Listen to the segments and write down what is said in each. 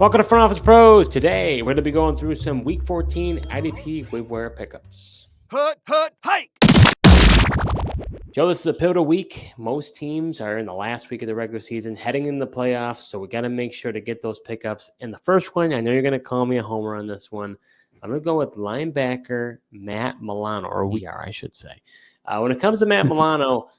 Welcome to Front Office Pros. Today, we're going to be going through some Week 14 IDP Waiver pickups. Hike! Joe, this is a pivotal week. Most teams are in the last week of the regular season, heading into the playoffs, so we got to make sure to get those pickups. And the first one, I know you're going to call me a homer on this one. I'm going to go with linebacker Matt Milano, or we are, I should say. When it comes to Matt Milano,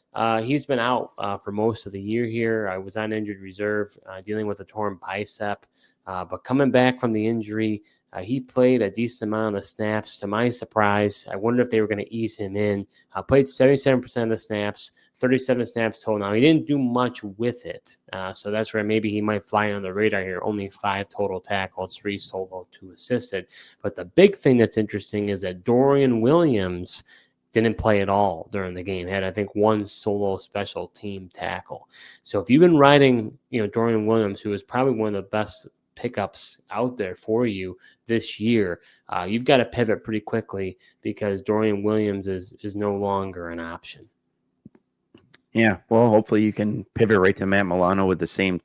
he's been out for most of the year here. I was on injured reserve, dealing with a torn bicep. But coming back from the injury, he played a decent amount of snaps. To my surprise, I wonder if they were going to ease him in. Played 77% of the snaps, 37 snaps total. Now, he didn't do much with it. So that's where maybe he might fly on the radar here. Only 5 total tackles, 3 solo, 2 assisted. But the big thing that's interesting is that Dorian Williams didn't play at all during the game. Had, I think, 1 solo special team tackle. So if you've been riding, Dorian Williams, who is probably one of the best pickups out there for you this year, you've got to pivot pretty quickly because Dorian Williams is no longer an option. Yeah, well, hopefully you can pivot right to Matt Milano with the same,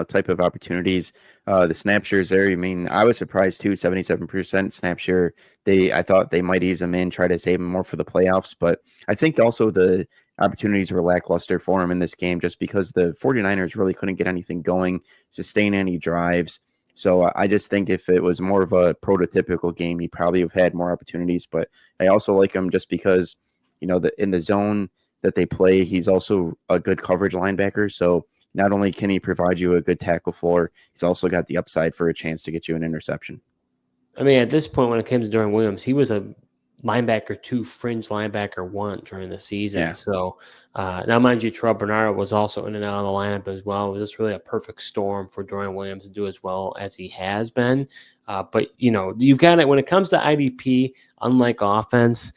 type of opportunities. The snap shares there. I mean, I was surprised too. 77% snap share. I thought they might ease him in, try to save him more for the playoffs. But I think also the opportunities were lackluster for him in this game, just because the 49ers really couldn't get anything going, sustain any drives. So I just think if it was more of a prototypical game, he probably have had more opportunities. But I also like him just because, in the zone that they play, he's also a good coverage linebacker. So not only can he provide you a good tackle floor, he's also got the upside for a chance to get you an interception. I mean, at this point, when it comes to Dorian Williams, he was a linebacker 2, fringe linebacker 1 during the season. Yeah. So now, mind you, Terrell Bernard was also in and out of the lineup as well. It was just really a perfect storm for Dorian Williams to do as well as he has been. But, you've got it when it comes to IDP, unlike offense,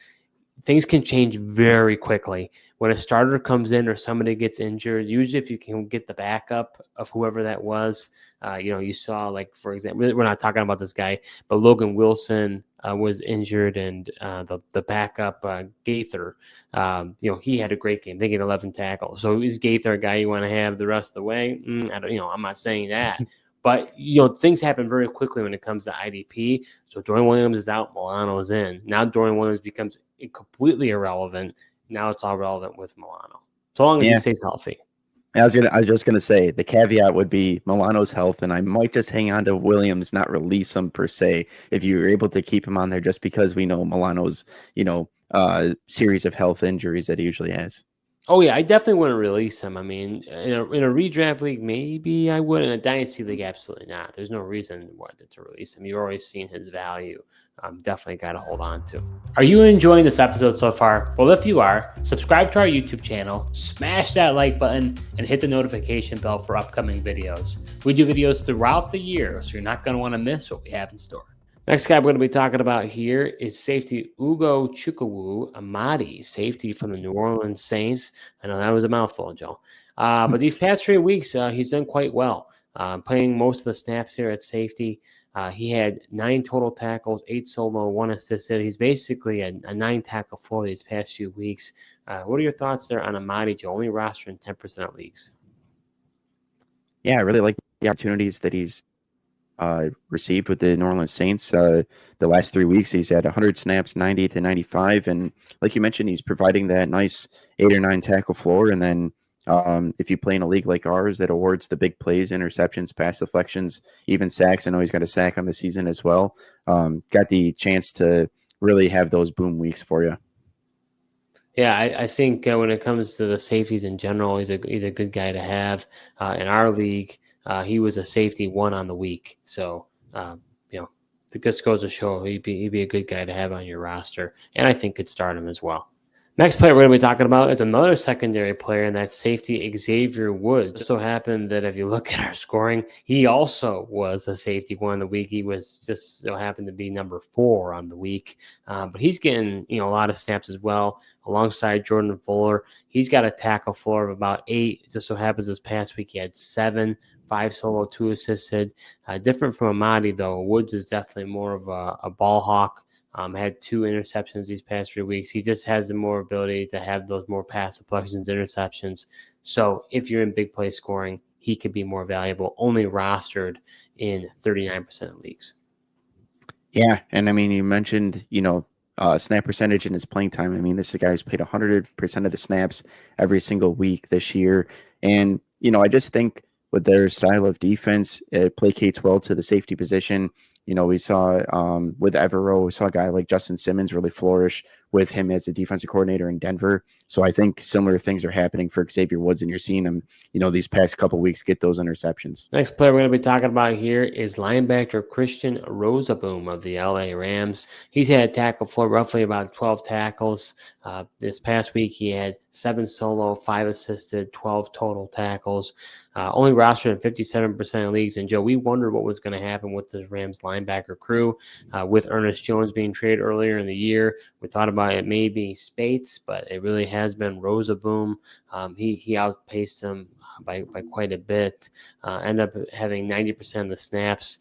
things can change very quickly. When a starter comes in or somebody gets injured, usually if you can get the backup of whoever that was, you saw, like, for example, we're not talking about this guy, but Logan Wilson was injured, and the backup, Gaither, he had a great game. They get 11 tackles. So is Gaither a guy you want to have the rest of the way? I'm not saying that. But, things happen very quickly when it comes to IDP. So Dorian Williams is out, Milano's in. Now Dorian Williams becomes completely irrelevant. Now it's all relevant with Milano, so long as he stays healthy. I was just gonna say the caveat would be Milano's health, and I might just hang on to Williams, not release him per se, if you're able to keep him on there, just because we know Milano's series of health injuries that he usually has. Oh yeah, I definitely wouldn't release him. I mean, in a redraft league, maybe I would. In a dynasty league, absolutely not. There's no reason to release him. You've already seen his value. Definitely got to hold on to. Are you enjoying this episode so far? Well, if you are, subscribe to our YouTube channel, smash that like button, and hit the notification bell for upcoming videos. We do videos throughout the year, so you're not going to want to miss what we have in store. Next guy we're going to be talking about here is safety Ugochukwu Amadi, safety from the New Orleans Saints. I know that was a mouthful, Joe. But these past 3 weeks, he's done quite well. Playing most of the snaps here at safety. He had 9 total tackles, 8 solo, 1 assisted. He's basically a 9-tackle floor these past few weeks. What are your thoughts there on Amadi, Joe? Only roster in 10% of leagues. Yeah, I really like the opportunities that he's received with the New Orleans Saints. The last 3 weeks, he's had 100 snaps, 90 to 95. And like you mentioned, he's providing that nice 8 or 9 tackle floor. And then if you play in a league like ours that awards the big plays, interceptions, pass deflections, even sacks, I know he's got a sack on the season as well. Got the chance to really have those boom weeks for you. Yeah, I think when it comes to the safeties in general, he's a good guy to have in our league. He was a safety 1 on the week. So, the just goes to show he'd be a good guy to have on your roster, and I think could start him as well. Next player we're going to be talking about is another secondary player, and that's safety Xavier Woods. It just so happened that if you look at our scoring, he also was a safety 1 on the week. He was just so happened to be number 4 on the week. But he's getting a lot of snaps as well, alongside Jordan Fuller. He's got a tackle floor of about 8. It just so happens this past week he had 7, 5 solo, 2 assisted. Different from Amadi, though. Woods is definitely more of a ball hawk. Had 2 interceptions these past 3 weeks. He just has the more ability to have those more pass deflections, interceptions. So if you're in big play scoring, he could be more valuable. Only rostered in 39% of leagues. Yeah, and I mean, you mentioned, snap percentage in his playing time. I mean, this is a guy who's played 100% of the snaps every single week this year. And, I just think with their style of defense, it placates well to the safety position. We saw with Evero, we saw a guy like Justin Simmons really flourish with him as a defensive coordinator in Denver. So I think similar things are happening for Xavier Woods, and you're seeing him, these past couple of weeks get those interceptions. Next player we're going to be talking about here is linebacker Christian Rozeboom of the LA Rams. He's had a tackle for roughly about 12 tackles. This past week, he had 7 solo, 5 assisted, 12 total tackles. Only rostered in 57% of leagues. And Joe, we wondered what was going to happen with this Rams linebacker crew. With Ernest Jones being traded earlier in the year, we thought about it may be Spates, but it really has been Rozeboom. He outpaced him by quite a bit. Ended up having 90% of the snaps.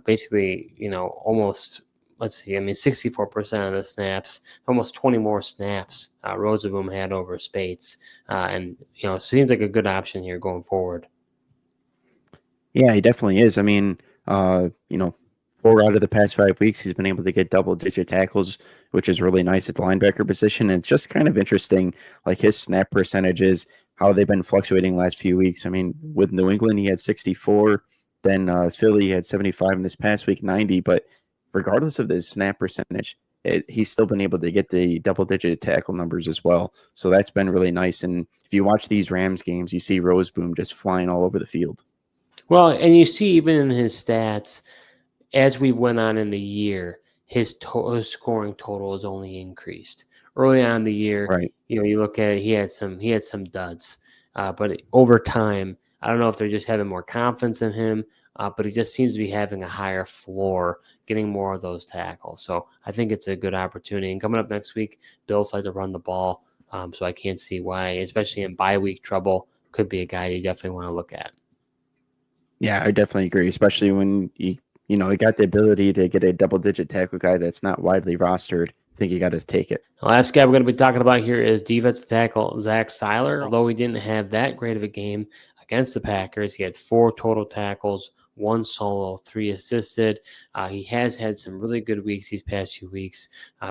Basically, almost. Let's see. 64% of the snaps, almost 20 more snaps Rozeboom had over Spates. And, seems like a good option here going forward. Yeah, he definitely is. 4 out of the past 5 weeks, he's been able to get double-digit tackles, which is really nice at the linebacker position. And it's just kind of interesting, like his snap percentages, how they've been fluctuating last few weeks. With New England, he had 64. Then Philly had 75 in this past week, 90. But regardless of the snap percentage, he's still been able to get the double-digit tackle numbers as well. So that's been really nice. And if you watch these Rams games, you see Rozeboom just flying all over the field. Well, and you see even in his stats, as we went on in the year, his scoring total has only increased. Early on in the year, right? You look at it, he had some duds, but over time, I don't know if they're just having more confidence in him, but he just seems to be having a higher floor, getting more of those tackles. So I think it's a good opportunity. And coming up next week, Bills like to run the ball, so I can't see why, especially in bye week trouble, could be a guy you definitely want to look at. Yeah, I definitely agree, especially when he got the ability to get a double-digit tackle guy that's not widely rostered. I think you got to take it. The last guy we're going to be talking about here is defensive tackle Zach Sieler. Although he didn't have that great of a game against the Packers, he had 4 total tackles, 1 solo, 3 assisted. He has had some really good weeks these past few weeks.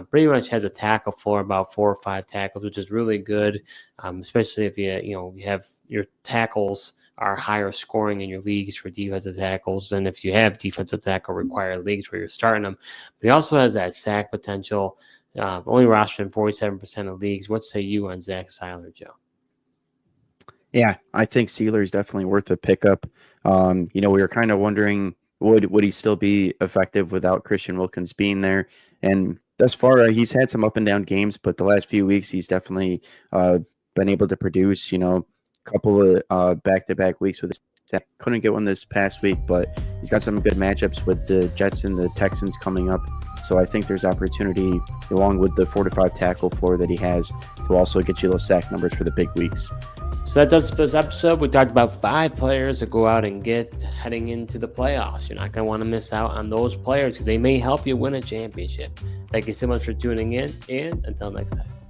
Pretty much has a tackle for about 4 or 5 tackles, which is really good, especially if you have your tackles are higher scoring in your leagues for defensive tackles than if you have defensive tackle required leagues where you're starting them. But he also has that sack potential, only rostered in 47% of leagues. What say you on Zach Sieler, Joe? Yeah, I think Sieler is definitely worth a pickup. We were kind of wondering, would he still be effective without Christian Wilkins being there? And thus far, he's had some up and down games, but the last few weeks, he's definitely been able to produce, couple of back-to-back weeks with the couldn't get one this past week, but he's got some good matchups with the Jets and the Texans coming up. So I think there's opportunity, along with the 4 to 5 tackle floor that he has, to also get you those sack numbers for the big weeks. So that does it for this episode. We talked about 5 players to go out and get heading into the playoffs. You're not going to want to miss out on those players because they may help you win a championship. Thank you so much for tuning in, and until next time.